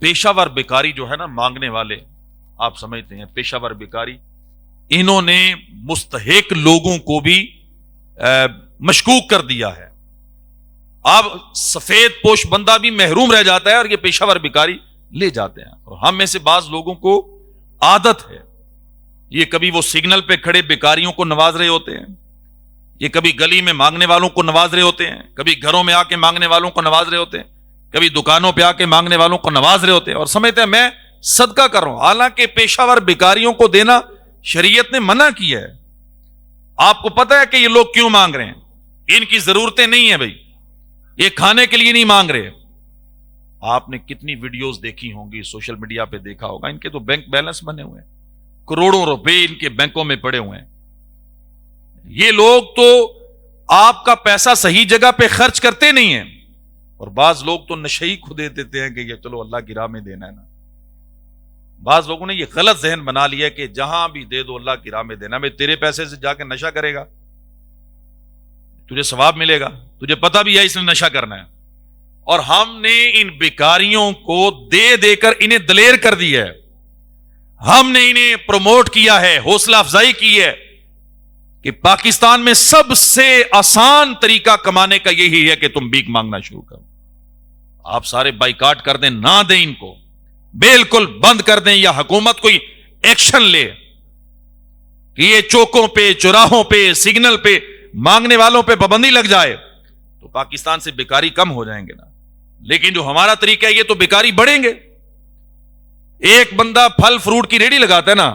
پیشہ ور بیکاری جو ہے نا, مانگنے والے, آپ سمجھتے ہیں پیشہ ور بیکاری, انہوں نے مستحق لوگوں کو بھی مشکوک کر دیا ہے. اب سفید پوش بندہ بھی محروم رہ جاتا ہے اور یہ پیشہ ور بیکاری لے جاتے ہیں. اور ہم میں سے بعض لوگوں کو عادت ہے, یہ کبھی وہ سگنل پہ کھڑے بیکاریوں کو نواز رہے ہوتے ہیں, یہ کبھی گلی میں مانگنے والوں کو نواز رہے ہوتے ہیں, کبھی گھروں میں آ کے مانگنے والوں کو نواز رہے ہوتے ہیں, کبھی دکانوں پہ آ کے مانگنے والوں کو نواز رہے ہوتے ہیں, اور سمجھتے ہیں میں صدقہ کر رہا ہوں. حالانکہ پیشہ ور بیکاریوں کو دینا شریعت نے منع کیا ہے. آپ کو پتہ ہے کہ یہ لوگ کیوں مانگ رہے ہیں؟ ان کی ضرورتیں نہیں ہیں بھائی, یہ کھانے کے لیے نہیں مانگ رہے. آپ نے کتنی ویڈیوز دیکھی ہوں گی, سوشل میڈیا پہ دیکھا ہوگا, ان کے تو بینک بیلنس بنے ہوئے ہیں, کروڑوں روپے ان کے بینکوں میں پڑے ہوئے ہیں. یہ لوگ تو آپ کا پیسہ صحیح جگہ پہ خرچ کرتے نہیں ہیں. اور بعض لوگ تو نشئی کو دے دیتے ہیں کہ یہ چلو اللہ کی راہ میں دینا ہے نا. بعض لوگوں نے یہ غلط ذہن بنا لیا کہ جہاں بھی دے دو اللہ کی راہ میں دینا. میں تیرے پیسے سے جا کے نشہ کرے گا, تجھے ثواب ملے گا, تجھے پتہ بھی ہے اس نے نشہ کرنا ہے. اور ہم نے ان بیکاریوں کو دے دے کر انہیں دلیر کر دیا ہے. ہم نے انہیں پروموٹ کیا ہے, حوصلہ افزائی کی ہے کہ پاکستان میں سب سے آسان طریقہ کمانے کا یہی ہے کہ تم بھیک مانگنا شروع کرو. آپ سارے بائیکاٹ کر دیں, نہ دیں, ان کو بالکل بند کر دیں, یا حکومت کوئی ایکشن لے کہ یہ چوکوں پہ, چوراہوں پہ, سگنل پہ مانگنے والوں پہ پابندی لگ جائے, تو پاکستان سے بیکاری کم ہو جائیں گے نا. لیکن جو ہمارا طریقہ ہے یہ تو بیکاری بڑھیں گے. ایک بندہ پھل فروٹ کی ریڑھی لگاتا ہے نا,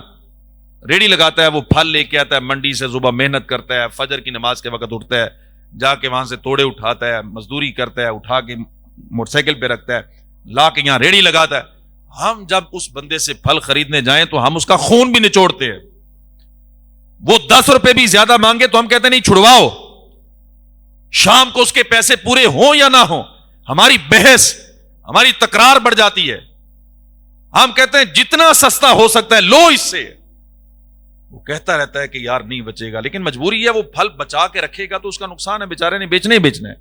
ریڑھی لگاتا ہے, وہ پھل لے کے آتا ہے منڈی سے, صبح محنت کرتا ہے, فجر کی نماز کے وقت اٹھتا ہے, جا کے وہاں سے توڑے اٹھاتا ہے, مزدوری کرتا ہے, اٹھا کے موٹر سائیکل پہ رکھتا ہے, لا کے یہاں ریڑھی لگاتا ہے. ہم جب اس بندے سے پھل خریدنے جائیں تو ہم اس کا خون بھی نچوڑتے ہیں. وہ 10 روپے بھی زیادہ مانگے تو ہم کہتے ہیں نہیں چھڑواؤ. شام کو اس کے پیسے پورے ہوں یا نہ ہوں, ہماری بحث, ہماری تکرار بڑھ جاتی ہے. ہم کہتے ہیں جتنا سستا ہو سکتا ہے لو اس سے. وہ کہتا رہتا ہے کہ یار نہیں بچے گا، لیکن مجبوری ہے، وہ پھل بچا کے رکھے گا تو اس کا نقصان ہے، بیچارے نے بیچنے ہی بیچنا ہے،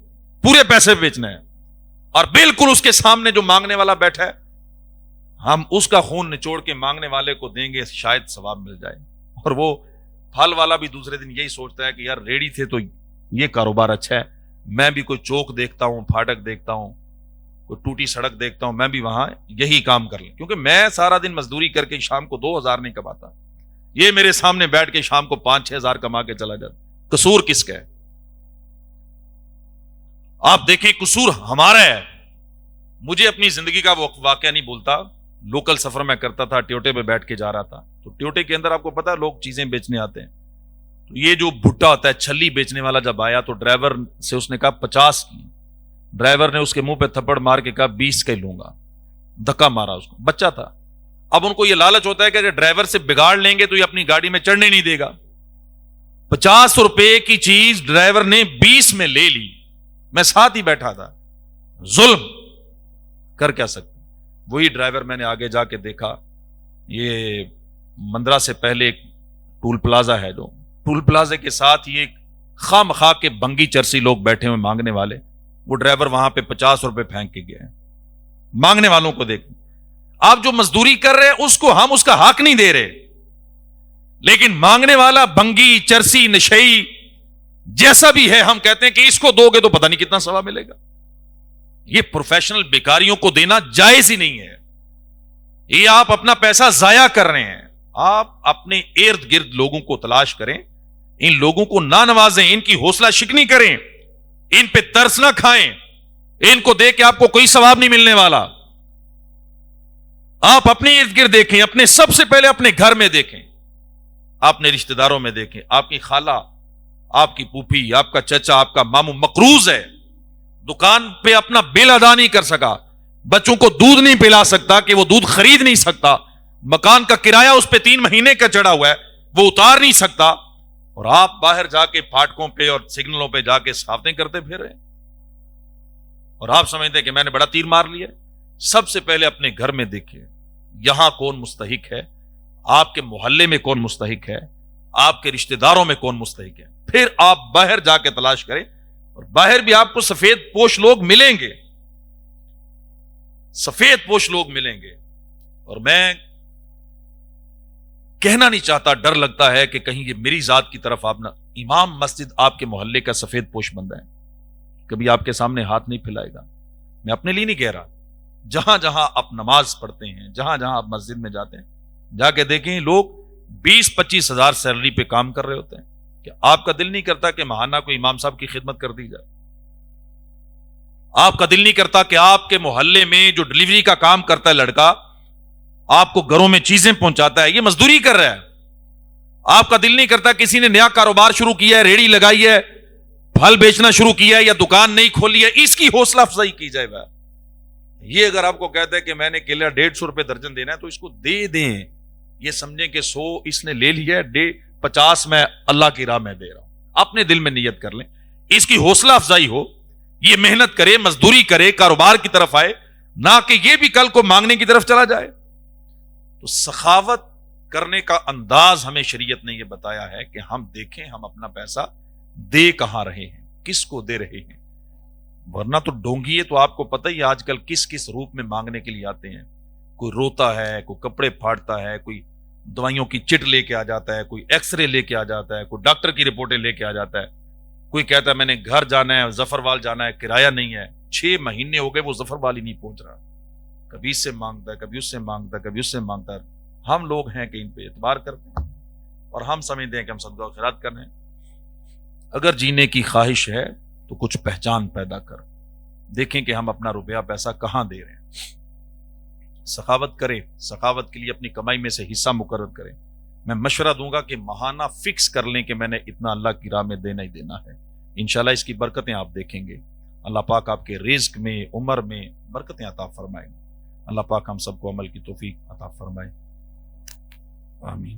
پورے پیسے بیچنا ہے، اور بالکل اس کے سامنے جو مانگنے والا بیٹھا ہے ہم اس کا خون نچوڑ کے مانگنے والے کو دیں گے، شاید ثواب مل جائے۔ اور وہ پھل والا بھی دوسرے دن یہی سوچتا ہے کہ یار ریڑی تھے تو یہ کاروبار اچھا ہے، میں بھی کوئی چوک دیکھتا ہوں، پھاٹک دیکھتا ہوں، کوئی ٹوٹی سڑک دیکھتا ہوں، میں بھی وہاں یہی کام کر لوں، کیونکہ میں سارا دن مزدوری کر کے شام کو 2,000 نہیں کماتا، یہ میرے سامنے بیٹھ کے شام کو 5-6 ہزار کما کے چلا جاتا۔ قصور کس کا ہے؟ آپ دیکھیں قصور ہمارا ہے۔ مجھے اپنی زندگی کا واقعہ نہیں بولتا، لوکل سفر میں کرتا تھا، ٹیوٹے پہ بیٹھ کے جا رہا تھا، تو ٹیوٹے کے اندر آپ کو پتا ہے لوگ چیزیں بیچنے آتے ہیں، تو یہ جو بھٹا ہوتا ہے چھلی بیچنے والا جب آیا تو ڈرائیور سے اس نے کہا 50 کی، ڈرائیور نے اس کے منہ پہ تھپڑ مار کے کہا 20 کا ہی لوں گا، دھکا مارا اس کو، بچہ تھا۔ اب ان کو یہ لالچ ہوتا ہے کہ اگر ڈرائیور سے بگاڑ لیں گے تو یہ اپنی گاڑی میں چڑھنے نہیں دے گا، 50 روپے کی چیز ڈرائیور نے 20 میں لے لی، میں ساتھ ہی بیٹھا تھا، ظلم کر کیا سکتے۔ وہی ڈرائیور میں نے آگے جا کے دیکھا، یہ مندرا سے پہلے ایک ٹول پلازا ہے، جو ٹول پلازے کے ساتھ یہ خواہ مخواہ کے بنگی چرسی لوگ بیٹھے ہوئے مانگنے والے، وہ ڈرائیور وہاں پہ 50 روپے پھینک کے گئے، مانگنے والوں کو دیکھ۔ آپ جو مزدوری کر رہے ہیں اس کو ہم اس کا حق نہیں دے رہے، لیکن مانگنے والا بنگی چرسی نشئی جیسا بھی ہے ہم کہتے ہیں کہ اس کو دو گے تو پتہ نہیں کتنا ثواب ملے گا۔ یہ پروفیشنل بیکاریوں کو دینا جائز ہی نہیں ہے، یہ آپ اپنا پیسہ ضائع کر رہے ہیں۔ آپ اپنے ارد گرد لوگوں کو تلاش کریں، ان لوگوں کو نہ نوازیں، ان کی حوصلہ شکنی کریں، ان پہ ترس نہ کھائیں، ان کو دیکھ کے آپ کو کوئی ثواب نہیں ملنے والا۔ آپ اپنے ارد گرد دیکھیں، اپنے سب سے پہلے اپنے گھر میں دیکھیں، اپنے رشتہ داروں میں دیکھیں، آپ کی خالہ، آپ کی پھوپھی، آپ کا چچا، آپ کا ماموں مقروض ہے، دکان پہ اپنا بل ادا نہیں کر سکا، بچوں کو دودھ نہیں پلا سکتا کہ وہ دودھ خرید نہیں سکتا، مکان کا کرایہ اس پہ 3 مہینے کا چڑھا ہوا ہے وہ اتار نہیں سکتا، اور آپ باہر جا کے پھاٹکوں پہ اور سگنلوں پہ جا کے صحافتیں کرتے پھر رہے ہیں، اور آپ سمجھتے ہیں کہ میں نے بڑا تیر مار لیا۔ سب سے پہلے اپنے گھر میں دیکھیں یہاں کون مستحق ہے، آپ کے محلے میں کون مستحق ہے، آپ کے رشتہ داروں میں کون مستحق ہے، پھر آپ باہر جا کے تلاش کریں، اور باہر بھی آپ کو سفید پوش لوگ ملیں گے، سفید پوش لوگ ملیں گے۔ اور میں کہنا نہیں چاہتا، ڈر لگتا ہے کہ کہیں یہ میری ذات کی طرف آپ نہ، امام مسجد آپ کے محلے کا سفید پوش بندہ ہے، کبھی آپ کے سامنے ہاتھ نہیں پھیلائے گا، میں اپنے لیے نہیں کہہ رہا، جہاں جہاں آپ نماز پڑھتے ہیں، جہاں جہاں آپ مسجد میں جاتے ہیں، جا کے دیکھیں لوگ 20-25 ہزار سیلری پہ کام کر رہے ہوتے ہیں، کہ آپ کا دل نہیں کرتا کہ ماہانہ کو امام صاحب کی خدمت کر دی جائے؟ آپ کا دل نہیں کرتا کہ آپ کے محلے میں جو ڈلیوری کا کام کرتا ہے لڑکا، آپ کو گھروں میں چیزیں پہنچاتا ہے، یہ مزدوری کر رہا ہے، آپ کا دل نہیں کرتا کسی نے نیا کاروبار شروع کیا ہے، ریڑی لگائی ہے، پھل بیچنا شروع کیا ہے یا دکان نہیں کھولی ہے، اس کی حوصلہ افزائی کی جائے گا؟ یہ اگر آپ کو کہتا ہے کہ میں نے کیلا 150 روپے درجن دینا ہے تو اس کو دے دیں، یہ سمجھیں کہ 100 اس نے لے لیا ہے، 50 میں اللہ کی راہ میں دے رہا ہوں، اپنے دل میں نیت کر لیں، اس کی حوصلہ افزائی ہو، یہ محنت کرے، مزدوری کرے، کاروبار کی طرف آئے، نہ کہ یہ بھی کل کو مانگنے کی طرف چلا جائے۔ تو سخاوت کرنے کا انداز ہمیں شریعت نے یہ بتایا ہے کہ ہم دیکھیں ہم اپنا پیسہ دے کہاں رہے ہیں، کس کو دے رہے ہیں، ورنہ تو ڈونگیے تو آپ کو پتہ ہی آج کل کس کس روپ میں مانگنے کے لیے آتے ہیں، کوئی روتا ہے، کوئی کپڑے پھاڑتا ہے، کوئی دوائیوں کی چٹ لے کے آ جاتا ہے، کوئی ایکس رے لے کے آ جاتا ہے، کوئی ڈاکٹر کی رپورٹیں لے کے آ جاتا ہے، کوئی کہتا ہے میں نے گھر جانا ہے، ظفروال جانا ہے، کرایہ نہیں ہے، 6 مہینے ہو گئے وہ ظفروال ہی نہیں پہنچ رہا، کبھی اس سے مانگتا ہے، کبھی اس سے مانگتا ہے، کبھی اس سے مانگتا ہے۔ ہم لوگ ہیں کہ ان پہ اعتبار کرتے ہیں اور ہم سمجھتے ہیں کہ ہم صدقہ و خیرات کر رہے ہیں۔ اگر جینے کی خواہش ہے تو کچھ پہچان پیدا کر، دیکھیں کہ ہم اپنا روپیہ پیسہ کہاں دے رہے ہیں، سخاوت کریں، سخاوت کے لیے اپنی کمائی میں سے حصہ مقرر کریں۔ میں مشورہ دوں گا کہ ماہانہ فکس کر لیں کہ میں نے اتنا اللہ کی راہ میں دینا ہی دینا ہے، انشاءاللہ اس کی برکتیں آپ دیکھیں گے، اللہ پاک آپ کے رزق میں، عمر میں برکتیں عطا فرمائیں، اللہ پاک ہم سب کو عمل کی توفیق عطا فرمائے، آمین۔